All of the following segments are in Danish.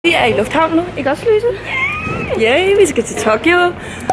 Vi er i lufthavnen nu, ikke også, Louise? Ja, vi skal til Tokyo.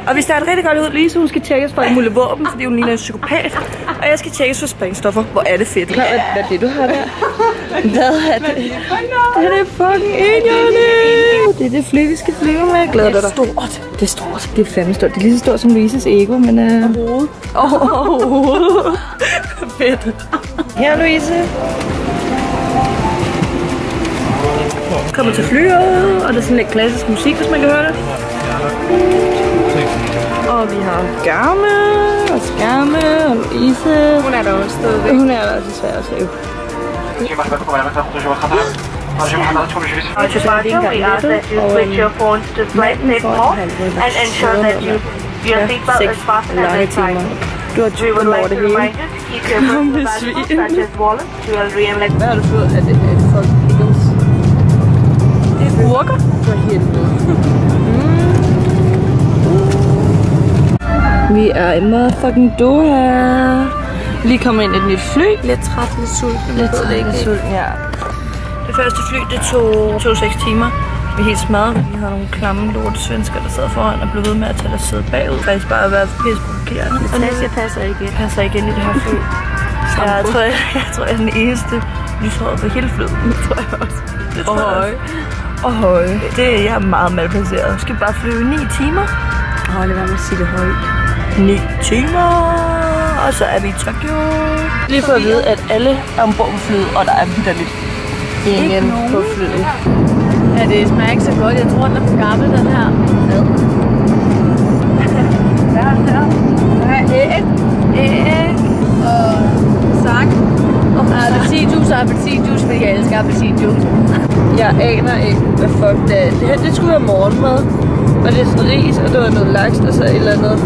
Og vi starter rigtig godt ud. Lise, hun skal tjekkes for alle mulige våben, fordi hun ligner en psykopat. Og jeg skal tjekkes for sprængstoffer. Hvor er det fedt. Hvad er det, du har der? Hvad er det? Det er fucking enhjørne. Det er det fly, vi skal flyve med. Jeg glæder dig. Det er stort. Det er stort. Det er fandme stort. Det er lige så stort som Louises ego, men... Overhovedet. Fedt. Her, Louise. Kommer til flyet, og det er sådan lidt klassisk musik, hvis man kan høre det. Og vi har Garme og Skærme og Louise. Hun er der også stadigvæk. Hun er der også desværre også. We ask that you switch your phones to flight safe mode and ensure that your seatbelt is fastened at the side. We would like to remind you to keep your personal valuables such as wallets, jewelry and like. Hvad har du fået? Er det for pickles? Det er burger. For helvede. Vi er i motherfucking Doha. Lige kommet ind i et nyt fly. Lidt træt, lidt sulten. Lidt sulten, ja. Det første fly, det tog 6 timer. Vi er helt smadret. Vi har nogle klamme lorte svensker, der sidder foran og blev ved med at tage os sidde bagud. Det faktisk bare at være pisseprovokerende. Natasha passer ikke ind i det her fly. Jeg tror, jeg er den eneste lyshåret på hele flyet. Det tror jeg også. Det tror jeg også. Og høje. Jeg er meget malplaceret. Skal vi bare flyve 9 timer? Lad være med at sige det højt. 9 timer, og så er vi i Tokyo. Lige for at vide, at alle er ombord på flyet, og der er vitterligt ingen på flyet. Ja, det smager ikke så godt. Jeg tror, den er for gammel, den her. Ja. Der er æg og sak og appelsinjuice og appelsinjuice, fordi jeg elsker appelsinjuice. Jeg aner ikke, hvad fuck det er. Det her, det skulle være morgenmad. Og det er sådan ris, og det var noget laks, og så et eller andet.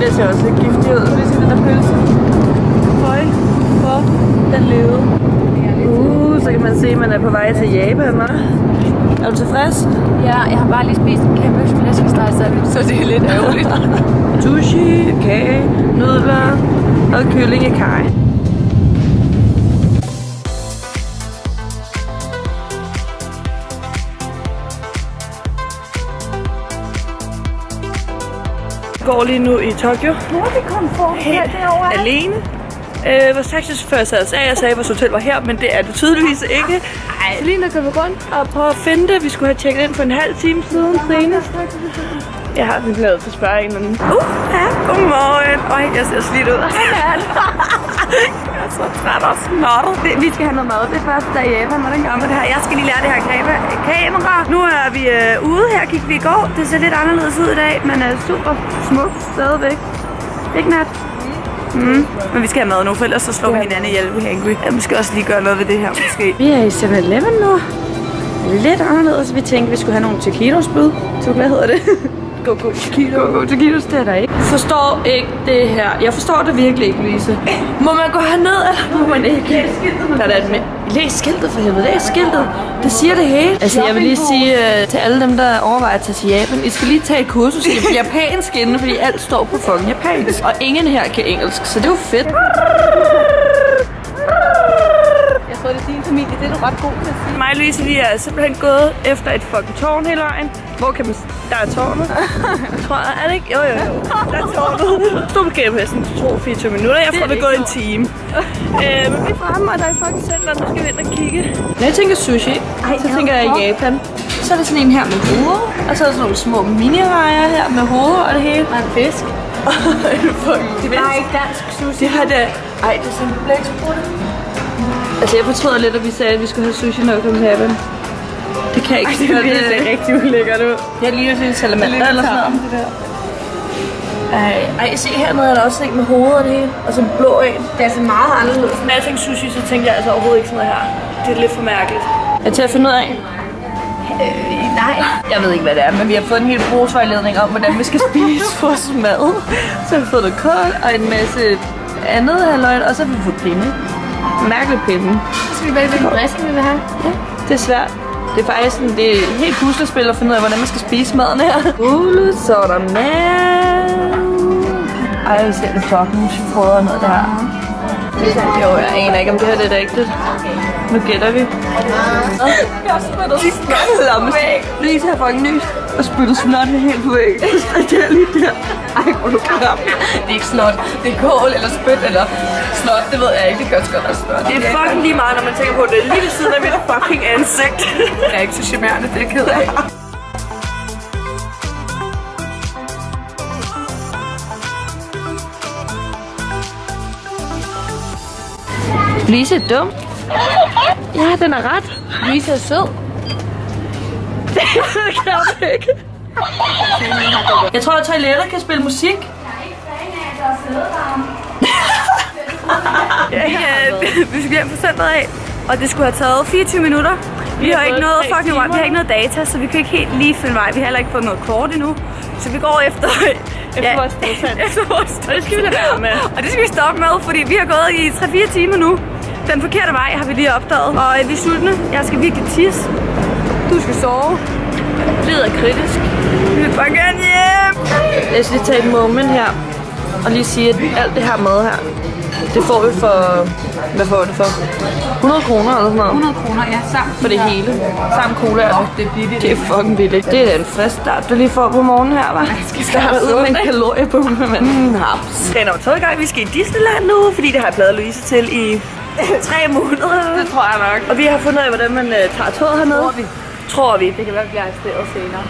Det ser også lidt giftigt ud. Det er den der pølse. Høj for den levede. Så kan man se, at man er på vej til Japan, hva'? Er du tilfreds? Ja, jeg har bare lige spist en kæmpe flæskestegsandwich, så det er lidt ærgerligt. Sushi, kage, nudler og kylling i kaj. Går lige nu i Tokyo. Hvor er vi kommet for? Helt alene. Vores taxichauffør sad os af og sagde, at vores hotel var her, men det er det tydeligvis ikke. Ej, lige nu kan vi rundt og prøve at finde det. Vi skulle have tjekket ind for en halv time siden senest. Jeg har lige lavet til at spørge en eller anden. Ja, godmorgen. Jeg ser slidt ud. Jeg er så træt og snottet. Vi skal have noget mad. Det er første dag i Japan, hvordan gør man det her? Jeg skal lige lære det her kamera. Nu er vi ude her, gik vi i går. Det ser lidt anderledes ud i dag, men er super smukt stadigvæk. Ikke Nat? Men vi skal have mad nu, for ellers så slår vi hinanden ihjel. Vi er hangry. Vi skal også lige gøre noget ved det her, måske. Vi er i 7-Eleven nu. Lidt anderledes. Vi tænkte, vi skulle have nogle taquitos-bud. Så hvad hedder det? Go taquitos, det er der ikke. Jeg forstår ikke det her. Jeg forstår det virkelig ikke, Louise. Må man gå herned, eller må man ikke? Læs skiltet. Der er det med. Læs skiltet for helvede. Læs skiltet. Det siger det hele. Altså, jeg vil lige sige til alle dem, der overvejer at tage til Japan, I skal lige tage et kursus i japansk inden, fordi alt står på fucking japansk. Og ingen her kan engelsk, så det er jo fedt. Jeg tror, det er din familie. Det er du ret god til at sige. Mig og Louise, vi er simpelthen gået efter et fucking tårn hele vejen. Hvor kan man... Der er tårnet. Tror jeg, er det ikke? Jo. Der er tårnet. Stod på GPS'en, det tog 24 minutter. Jeg tror, vi er gået en time. Men vi er fremme, og der er fucking center. Nu skal vi ind og kigge. Når jeg tænker sushi, så tænker jeg i Japan. Så er der sådan en her med hoveder. Og så er der sådan nogle små mini-rejer her med hoveder og det hele. Og en fisk. Det er ikke dansk sushi. Det har det... Ej, det er sådan en blæksprutte. Altså, jeg fortryder lidt, at vi sagde, at vi skulle have sushi, når vi kom til Japan. Det kan ikke. Det ser rigtig ulækkert ud. Jeg ligner sådan en salamander eller sådan noget. Det der. Ej, se hernede er der også en med hovedet og det hele. Og så en blå en. Det er altså meget anderledes. Når jeg tænkte sushi, så tænkte jeg altså overhovedet ikke sådan noget her. Det er lidt for mærkeligt. Er det til at finde ud af? Nej. Jeg ved ikke, hvad det er, men vi har fået en hel brugsvejledning om, hvordan vi skal spise vores mad. Så har vi fået noget kål og en masse andet halvøjt, og så har vi fået pinde. Mærkelig pinde. Så skal vi vælge, hvilken dressing vi vil have. Ja, det er svært. Det er faktisk sådan, det er et helt puslespil at finde ud af, hvordan man skal spise maden her. Så er der mad. Ej, jeg ser det fucking musifrøder og noget der. Jo, jeg aner ikke, om det her det er rigtigt. Nu gætter vi. Jeg har spyttet snot. Lise har fucking nys og spyttet snot helt på væggen. Det er lige der. Ej, hvor du kram. Det er ikke snot. Det er kål eller spyt eller snot. Det ved jeg ikke. Det gør godt at snot. Det er fucking lige meget, når man tænker på det. Lige ved siden af mit fucking ansigt. Jeg er ikke så charmerende, det er jeg ked af. Lise er dum. Ja, den er ret. Lise er sød. Det kan jeg ikke. Jeg tror, at toiletter kan spille musik. Vi skal hjem fra centret af, og det skulle have taget 24 minutter. Vi har ikke noget data, så vi kan ikke helt lige finde vej. Vi har heller ikke fået noget kort endnu. Så vi går efter vores stødsand. Og det skal vi lade være med. Og det skal vi stoppe med, fordi vi har gået i 3-4 timer nu. Den forkerte vej har vi lige opdaget. Og vi er sultne. Jeg skal virkelig tisse. Du skal sove. Livet er kritisk. Vi vil bare gerne hjem. Jeg skal lige tage et moment her og lige sige, at alt det her mad her, det får vi for... Hvad får vi det for? 100 kroner eller sådan noget? 100 kroner, ja. Sammen for det hele. Sammen cola. Det er billigt. Det er fucking billigt. Det er den frisk start, du lige får på morgenen her, hva'? Jeg skal starte ud med en kaloriebombe, men haps. Det er nok 12 gange, vi skal i Disneyland nu, fordi det har jeg pladet Louise til i 3 måneder. Det tror jeg nok. Og vi har fundet ud af, hvordan man tager toget hernede. Tror vi. Det kan være, at vi bliver arresteret senere.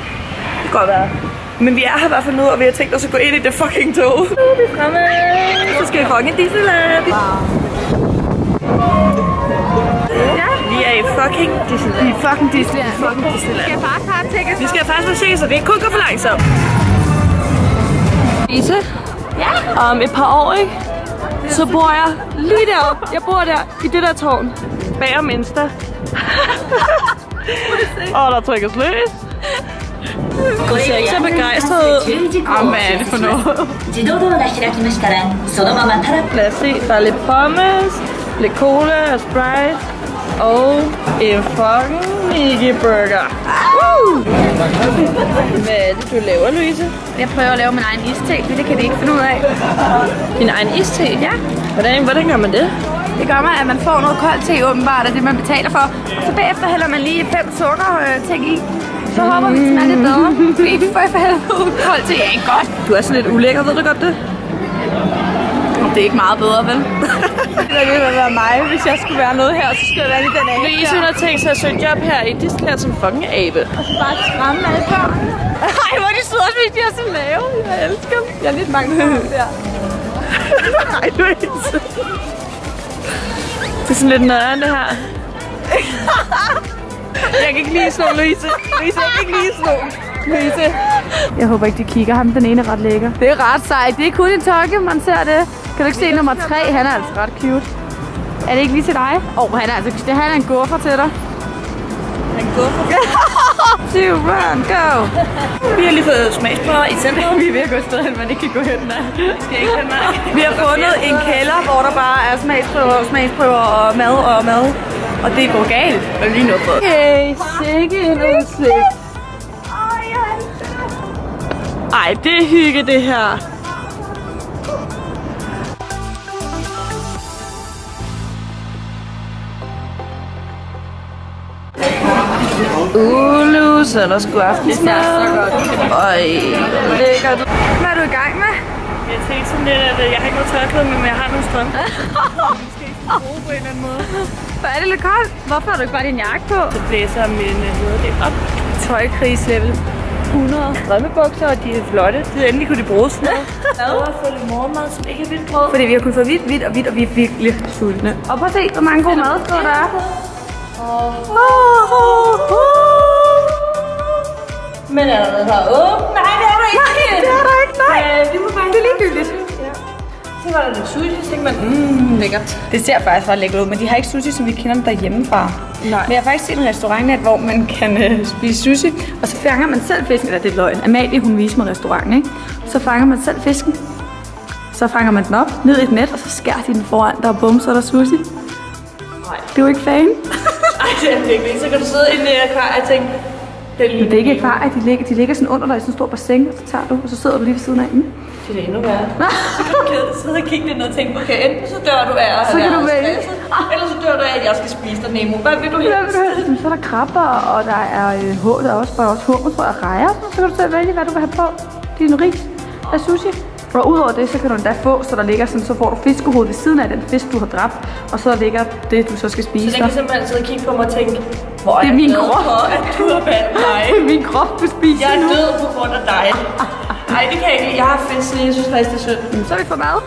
Det kan godt være. Men vi er her i hvert fald nu, og vi har tænkt os at gå ind i det fucking tog. Nu er vi fremme. Så skal vi fucking i Disneyland. Ja, vi er i fucking Disneyland. Vi er fucking Disneyland. Disneyland. Skal jeg bare have tickets? Vi skal faktisk være sikre, så det ikke kun går for langsomt. Lise? Ja? Om et par år, ikke? Så bor jeg lige deroppe. Jeg bor der i det der tårn. Bag om Insta. Og der trykkes løs. Du ser ikke så begejstret ud. Hvad er det for noget? Lad os se, der er lidt pommes, lidt cola og Sprite og en fucking Mickey Burger. Hvad er det, du laver, Louise? Jeg prøver at lave min egen iste, men det kan de ikke finde ud af. Din egen iste? Ja. Hvordan gør man det? Det gør man, at man får noget koldt te åbenbart, af det man betaler for. Og så bagefter hælder man lige 5 ting i. Så håber vi, det smager lidt bedre. Fordi vi får i hvert fald koldt te er ikke godt. Du er sådan lidt ulækker, ved du godt det? Det er ikke meget bedre, vel? Det ville være mig, hvis jeg skulle være noget her, så skulle jeg være i den abe. Louise, hun har tænkt sig at søge job her i Disneyland som fucking abe. Og så bare skræmme alle børn. Ej, hvor de søde, hvis de er så lave. Jeg elsker dem. Jeg er lidt bange for dem der. Nej, du er ikke så. Det er sådan lidt nøderen, det her. Jeg kan ikke lige slå Louise. Louise, jeg kan ikke lige slå Louise. Jeg håber ikke, de kigger ham. Den ene er ret lækker. Det er ret sejt. Det er kun en tokke, man ser det. Kan du ikke se nummer 3? Han er altså ret cute. Er det ikke lige til dig? Han er en guffer til dig. En guffer? 2, run, go! Vi har lige fået smagsprøver i centret. Vi er ved at gå et sted, man ikke kan gå hen der. Vi har fundet en kælder, hvor der bare er smagsprøver og mad. Og det går galt. Og lige noget på. Okay, sikke en udsigt. Ej, det er hygge, det her. Så er der sgu aftensmad. Det ser så godt. Øj, lækkert. Hvad er du i gang med? Jeg tænkte sådan lidt, at jeg har ikke noget tørklæde, men jeg har nogle strømper. Måske ikke bruge på en eller anden måde. Hvor er det lidt koldt? Hvorfor har du ikke bare din jakke på? Så blæser min det op. Tøjkrigslevel 100. Strømmebukser, og de er flotte. Det endelig kunne de bruges. Jeg har fået lidt morgenmad, som ikke er vildt brød. Fordi vi har kun fået hvidt, og vi er virkelig sultne. Og prøv at se, hvor mange gode madsteder der er. Men er der noget her åbent? Nej, det er der ikke. Nej, det er der ikke. Nej. Det må faktisk det er ligegyldigt. Så var der lidt sushi, så tænkte man, lækkert. Det ser faktisk ret lækkert ud, men de har ikke sushi, som vi kender dem derhjemmefra. Nej. Men jeg har faktisk set en restaurantnet, hvor man kan spise sushi, og så fanger man selv fisken. Eller det er løgn. Amalie, hun viser mig restauranten, ikke? Så fanger man selv fisken. Så fanger man den op, ned i et net, og så skærer de den foran dig, og bum, så er der sushi. Nej. Det er jo ikke fan. Ej, det er virkelig. Så kan du sidde inde i akvariet og tænke, Det er ikke akvarier, de ligger sådan under dig i sådan en stor bassin, og så tager du, og så sidder du lige ved siden af dem. Det er endnu værre. Så kan du sidde og kigge lidt ned og tænke, okay, enten så dør du af, så kan du vælge. Eller så dør du af, at jeg skal spise dig, Nemo. Hvad vil du helst? Så er der krabber, og der er der er også hummer, tror jeg, og rejer. Så kan du selv vælge, hvad du vil have på. Din ris af sushi. Og udover det, så kan du endda få, så der ligger sådan, så får du fiskehoved ved siden af den fisk, du har dræbt, og så ligger det, du så skal spise. Så den kan simpelthen sidde og kigge på mig og tænke, hvor er det er min krop, for, at du har valgt mig. Det er min krop, du spiser. Jeg er død på grund af dig. Nej, det kan jeg ikke. Jeg har fisket, jeg synes faktisk, det er synd. Så er vi for mad.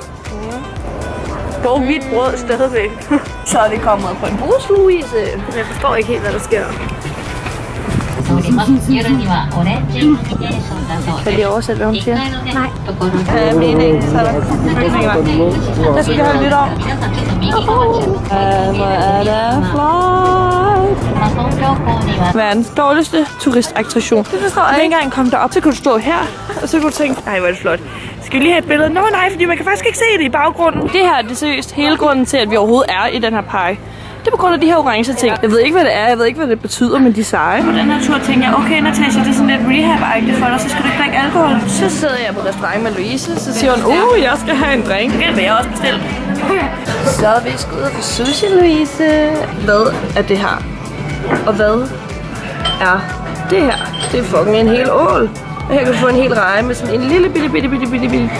Dog hvidt brød stadigvæk. Så er det kommet på en brus, Louise. Jeg forstår ikke helt, hvad der sker. Kan de oversætte, hvad hun siger? Nej. Meningen, så er der bygninger. Det skal jeg høre lidt om. Hvor er der flot. Verdens dårligste turistattraktion. Det forstår jeg ikke. Engang kom derop, så kunne du stå her, og så kunne du tænke, nej, hvor er det flot. Skal vi lige have et billede? Nå nej, fordi man kan faktisk ikke se det i baggrunden. Det her det er seriøst hele grunden til, at vi overhovedet er i den her park. Det er på grund af de her orange ting. Jeg ved ikke, hvad det er. Jeg ved ikke, hvad det betyder, men de er seje. På den her tur tænker jeg, okay, Natasha, det er sådan lidt rehab-agtigt for dig, så skal du ikke drikke alkohol. Så sidder jeg på restaurant med Louise, så siger hun, jeg skal have en drink. Det vil jeg også bestille. Så er vi sgu ud for sushi, Louise. Hvad er det her? Og hvad er det her? Det er fucking en hel ål. Og her kan du få en hel reje med sådan en lille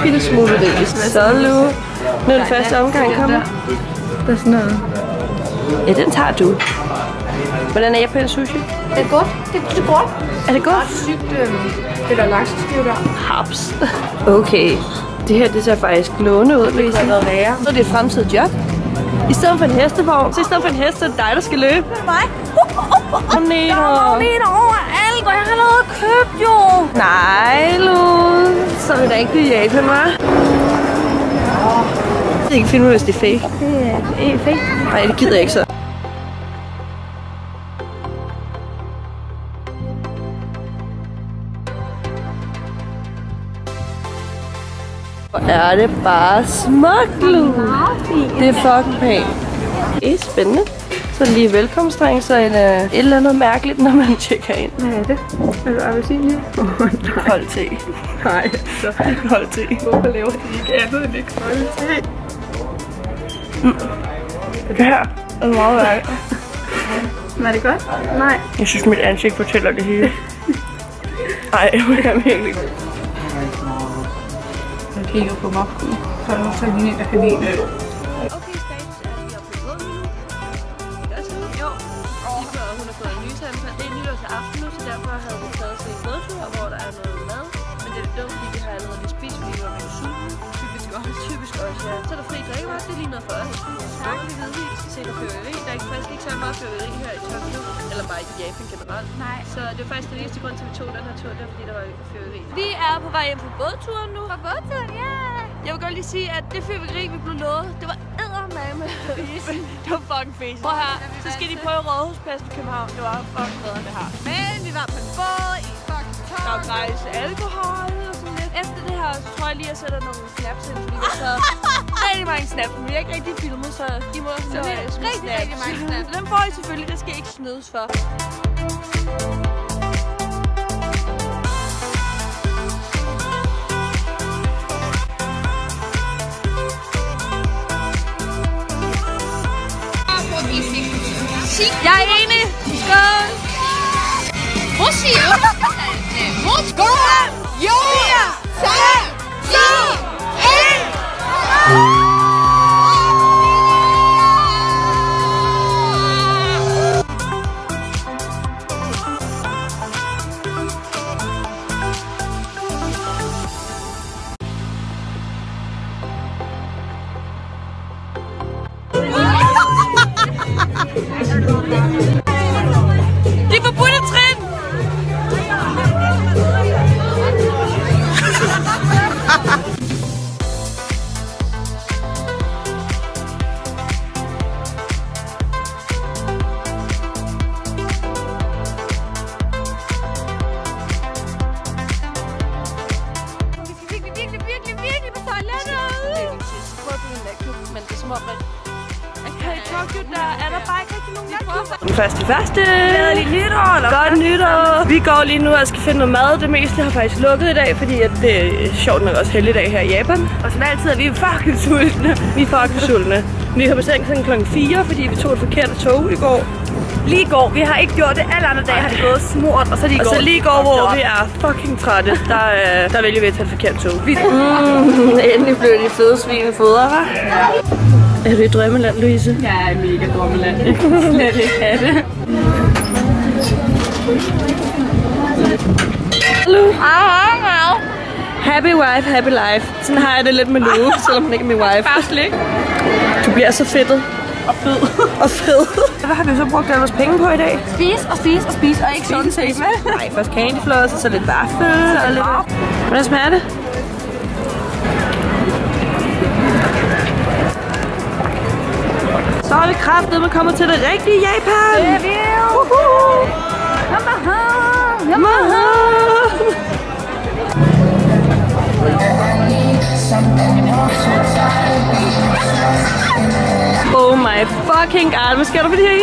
bitte smule ris. Så nu er den første omgang kommer. Der er sådan noget. Ja, den tager du. Hvordan er japansk sushi? Det er godt. Det er godt. Er det godt? Det er sygt. Det der lakseskive der. Haps. Okay. Det her, det ser faktisk lovende ud. Det kan noget værre. Så er det et fremtidigt job. I stedet for en hestevogn. Så i stedet for en hest, så er det dig, der skal løbe. Det er mig. Magneter. Der er magneter overalt, og jeg har noget købt jo. Nej, Lou. Så er det rigtig Japan, hva'? Det er ikke filmet, hvis det er fake. Det er fake. Nej, det gider jeg ikke så. Hvor er det bare smukt, Lou. Det er fucking pænt. Det er spændende. Så lige velkomstdreng, så et eller andet mærkeligt, når man tjekker ind. Hvad er det? Er det appelsin? Kold te. Nej, Så kold te. hvorfor laver de ikke andet end ikke kold te? Det her er meget værre. Men er det godt? Nej. Jeg synes, mit ansigt fortæller det hele. Ej, det er virkelig. Jeg kigger på mig. Så er der så lige en, der kan lide det. Okay, status er, at vi er på rød nu. Gør det sådan? Jo. Lige før hun har fået en nytårsaften. Det er nytårsaften nu, så derfor havde vi taget til en bådtur, hvor der er noget mad. Men det er dumt, fordi vi har allerede lige spist, fordi vi var med sulten. Typisk også, ja. Så er der fri drikkevarer, det er lige noget for os. Særligt hvidvin, vi skal se noget fyrværkeri. Der er faktisk ikke så meget fyrværkeri her i Tokyo, eller bare i Japan generelt. Nej. Så det var faktisk den eneste grund til, at vi tog den her tur, det var fordi der var fyrværkeri. Vi er på vej hjem på bådturen nu. På bådturen, ja. Jeg vil godt lige sige, at det fyrværkeri, vi blev lovet, det var eddermame. Det var fucking fedt. Prøv her, så skal de prøve Rådhuspladsen i København. Det var fucking bedre det her. Men vi var på en båd i fucking tog. Der var gratis alkohol og sådan lidt. Efter det her, så tror jeg lige, at jeg sætter nogle snaps ind, fordi jeg så rigtig mange snaps. Men vi har ikke rigtig filmet, så I må nøjes med snaps. Rigtig mange snaps. Dem får I selvfølgelig, det skal I ikke snydes for. Jeg er enig. Skål! Skål! Jo! 4, 3, 2, 1! Det er forbudte trin! virkelig på toilettet. Men det er som om, at her i Tokyo, der er der bare ikke rigtig nogen Den første. Glædelig nytår, eller? Godt nytår. Vi går lige nu og skal finde noget mad. Det meste har faktisk lukket i dag, fordi at det er sjovt nok også helligdag her i Japan. Og som altid er vi fucking sultne. Vi har bestemt sådan klokken 4, fordi vi tog et forkert tog i går. Lige i går. Vi har ikke gjort det. Alle andre dage har det gået smurt, og så lige i går. Og så lige i går, hvor vi er fucking trætte, der vælger vi at tage et forkert tog. Endelig blev de fede svine fodre, hva'? Er du i drømmeland, Louise? Jeg er i mega drømmeland. Jeg kan slet ikke have det. Hallo. Happy wife, happy life. Sådan har jeg det lidt med Lou, selvom hun ikke er min wife. Bare slik. Du bliver så fedtet. Og fed. Hvad har vi så brugt alle vores penge på i dag? Spis, og ikke sådan set. Nej, først candyfloss, og så lidt vaffel og lidt... Hvordan smager det? Så er vi kraftedeme kommet til det rigtige Japan! Det er vi jo! Yamaha! Oh my fucking god, hvad sker der for det her is?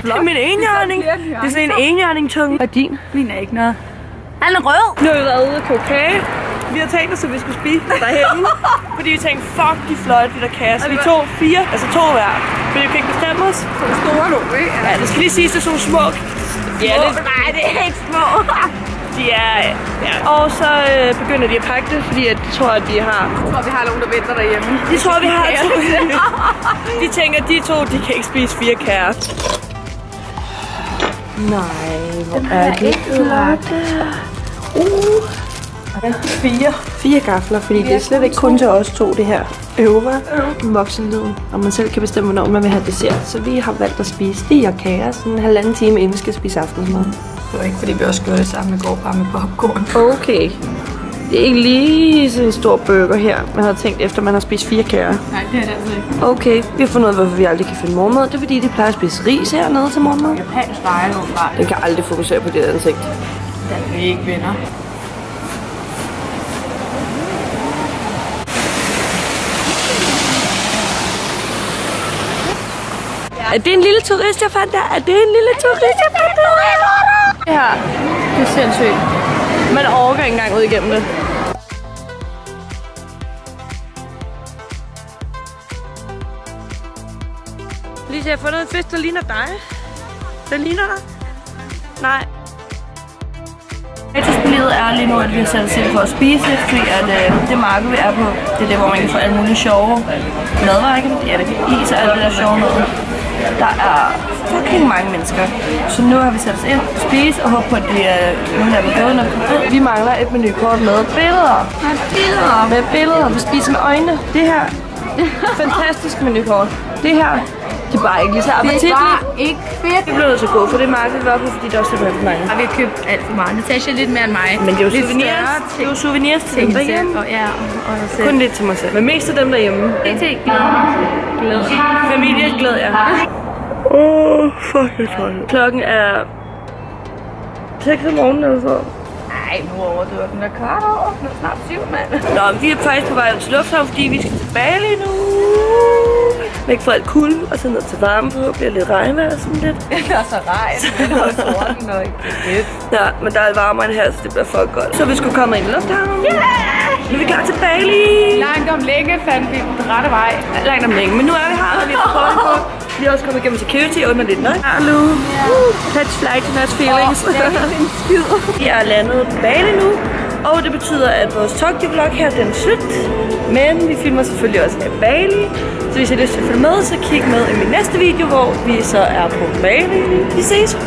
Det er min enhjørning. Det er sådan en enhjørning-tunge. Hvad er din? Min er ikke noget. Han er rød! Nu har vi været ude og koge kage. Vi har tænkt os, at vi skulle spise derhenne. Fordi vi tænkte, fuck de fløjte, de der kager. Så vi tog 4, altså 2 hver. Fordi vi kan ikke bestemme os. Så store nu, ikke? Ja, det skal lige siges, det er sådan små. Ja, Nej, det er ikke små. De er, ja. Og så begynder de at pakke det, fordi at de tror, at de har... Jeg tror, vi har nogen, der venter derhjemme. De tror, vi har 2. De tænker, at de 2, de kan ikke spise 4 kager. Nej, hvor er det ødelagt. 4 gafler, fordi det er slet ikke kun til os 2, det her øvre voksenleden. Og man selv kan bestemme, hvornår man vil have dessert. Så vi har valgt at spise de og kager sådan 1,5 time, inden vi skal spise aftensmad. Det var ikke, fordi vi også gjorde det samme i går, bare med popcorn. Okay. Det er ikke lige sådan en stor burger her, man har tænkt efter, man har spist 4 kager. Nej, det er det altså ikke. Okay, vi har fundet ud af, hvorfor vi aldrig kan finde morgenmad. Det er fordi, de plejer at spise ris hernede til morgenmad. Japansk veje åbenbart. Den kan aldrig fokusere på det ansigt. Den vil ikke vinder. Er det en lille turist, jeg fandt der? Er det en lille turist, jeg fandt der? Det her, det er sindssygt. Man orker ikke engang ud igennem det. Lise, jeg har fundet en fisk, der ligner dig. Den ligner dig? Nej. Statusbilledet er lige nu, at vi har sat os ind for at spise, fordi at det marked, vi er på, det er det, hvor man kan få alle mulige sjove madvarer. Ja, det kan is og alt det der sjove noget. Der er fucking mange mennesker. Så nu har vi sat os ind og spise og håber på, at det er nogle af dem gode, når vi kommer ud. Vi mangler et menukort med billeder. Med billeder. Vi spiser med øjnene. Det her. Fantastisk menukort. Det her. Det er bare ikke lige så appetitligt. Det var ikke fedt. Vi blev nødt til at gå, for det marked vi var på, fordi der er simpelthen for mange. Og vi har købt alt for meget. Natasha er lidt mere end mig. Men det er jo souvenirs. Det er jo souvenirs til dem derhjemme. Og ja, og selv. Kun lidt til mig selv. Men mest af dem derhjemme. Det glæder mig. Familie glæder jeg. Fuck, det er træt. Klokken er 6 om morgenen eller så. Nej, nu overdøver den der kvart over. Nu er snart 7, mand. Nå, men vi er faktisk på vej til lufthavn, fordi vi skal til Bali nu. Væk fra alt kulden, og så ned til varme, for bliver lidt regnvejr og sådan lidt. Det er så regn, men det er sorten og ikke fedt. Ja, men der er varmere end her, så det bliver fucking godt. Så vi skulle komme ind i lufthavnen. Ja! Nu er vi klar til Bali. Langt om længe fandt vi den rette vej. Langt om længe, men nu er vi her, og vi har prøvet på. Vi er også kommet igennem security under lidt nok. Hallo. Touch flight, touch feelings. Vi er landet på Bali nu, og det betyder, at vores Tokyo-vlog her, den er slut. Men vi filmer selvfølgelig også af Bali. Så hvis I har lyst til at følge med, så kig med i min næste video, hvor vi så er på Bali. Vi ses.